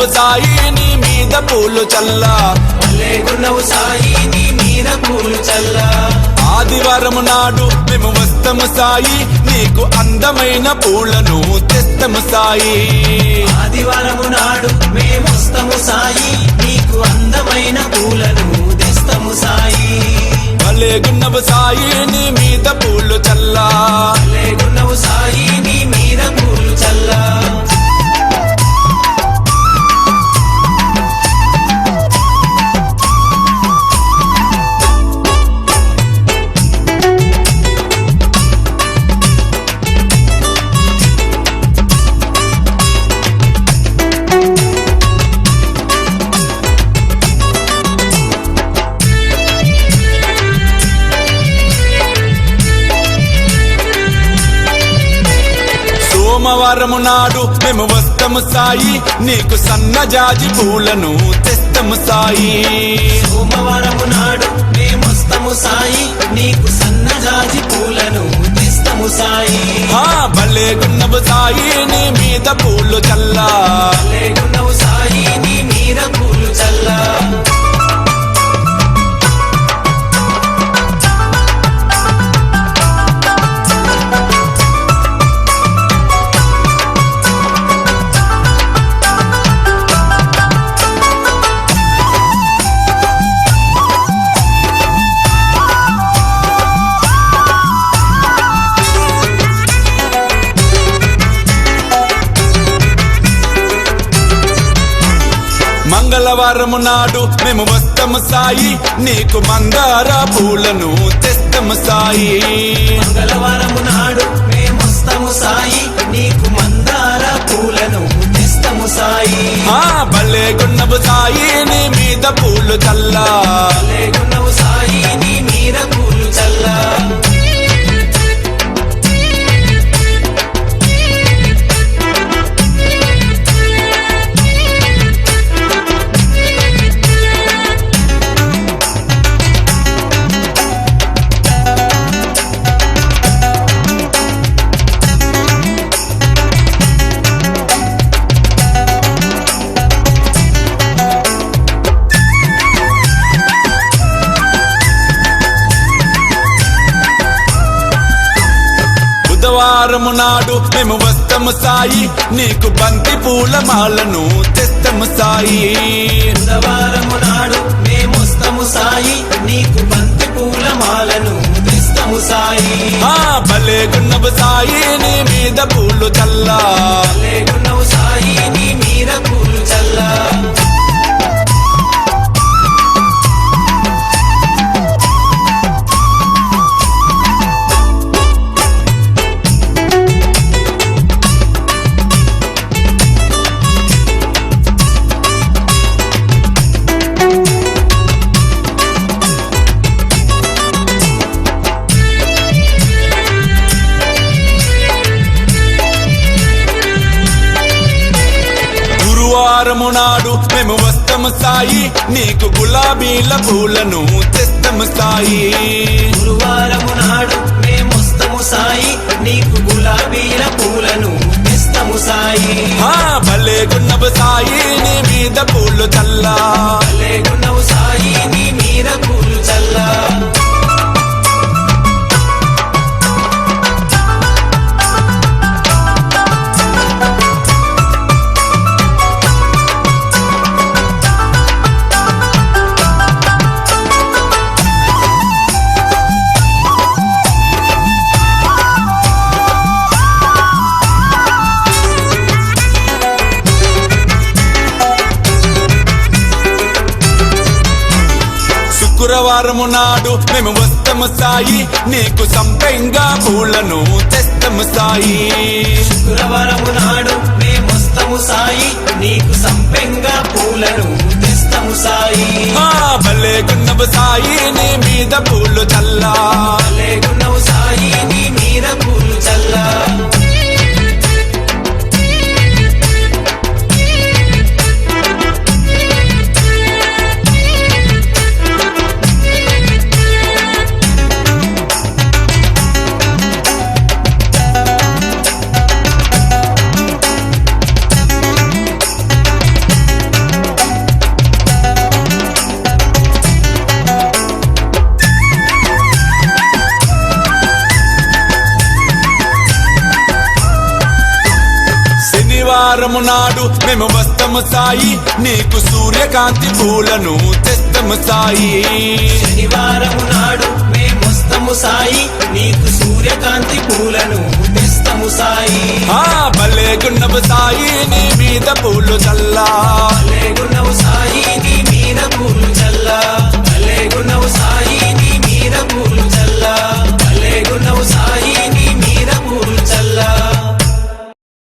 భలేగున్నవు సాయి నీ మీద పూలు చల్లా భలేగున్నవు సాయి నీ మీద పూలు చల్లా ఆదివారం నాడు మేము వస్తము సాయి నీకు అందమైన పూలను తెస్తము సాయి ఆదివారము నాడు మేమొస్తము సాయి నీకు అందమైన పూలను తెస్తము సాయి భలేగున్నవు సాయి నీ మీద పూలు చల్లా భలేగున్నవు సాయి నీ మీద పూలు చల్లా సోమవారము నాడు మేము వస్తము సాయి నీకు సన్నజాజి పూలను తెస్తము సాయి సోమవారము నాడు మేమొస్తము సాయి నీకు సన్నజాజి పూలను తెస్తము సాయి భలేగున్నవు సాయి నీ మీద పూలు చల్లా భలేగున్నవు సాయి నీ మీద పూలు చల్లా మంగళవారము నాడు మేము వస్తము సాయి నీకు మందార పూలను తెస్తము సాయి మంగళవారము నాడు మేమొస్తము సాయి నీకు మందార పూలను తెస్తము సాయి భలేగున్నవు సాయి నీ మీద పూలు చల్లా భలేగున్నవు సాయి నీ మీద పూలు చల్లా బుధవారము నాడు మేము వస్తము సాయి నీకు బంతి పూల మాలను తెస్తము సాయి బుధవారము నాడు మేమొస్తము సాయి నీకు బంతి పూల మాలను తెస్తము సాయి భలేగున్నవు సాయి నీ మీద పూలు చల్లా భలేగున్నవు సాయి నీ మీద పూలు చల్లా గురువారము నాడు మేము వస్తము సాయి నీకు గులాబీల పూలను తెస్తము సాయి గురువారము నాడు మేమొస్తము సాయి నీకు గులాబీల పూలను తెస్తము సాయి భలేగున్నవు సాయి నీ మీద పూలు చల్లా భలేగున్నవు సాయి నీ మీద పూలు చల్లా శుక్రవారము నాడు మేము వస్తము సాయి నీకు సంపెంగా పూలను తెస్తము సాయి శుక్రవారము నాడు మేమొస్తము సాయి నీకు సంపెంగా పూలను తెస్తము సాయి భలేగున్నవు సాయి నీ మీద పూలు చల్లా భలేగున్నవు సాయి నీ మీద పూలు చల్లా శనివారము నాడు మేము వస్తము సాయి నీకు సూర్యకాంతి పూలను తెస్తము సాయి శనివారము నాడు మేమొస్తము సాయి నీకు సూర్యకాంతి పూలను తెస్తము సాయి ఆ భలే గున్నవు సాయి నీ మీద పూలు చల్లా లేగున్నవు సాయి నీ మీద పూలు చల్లా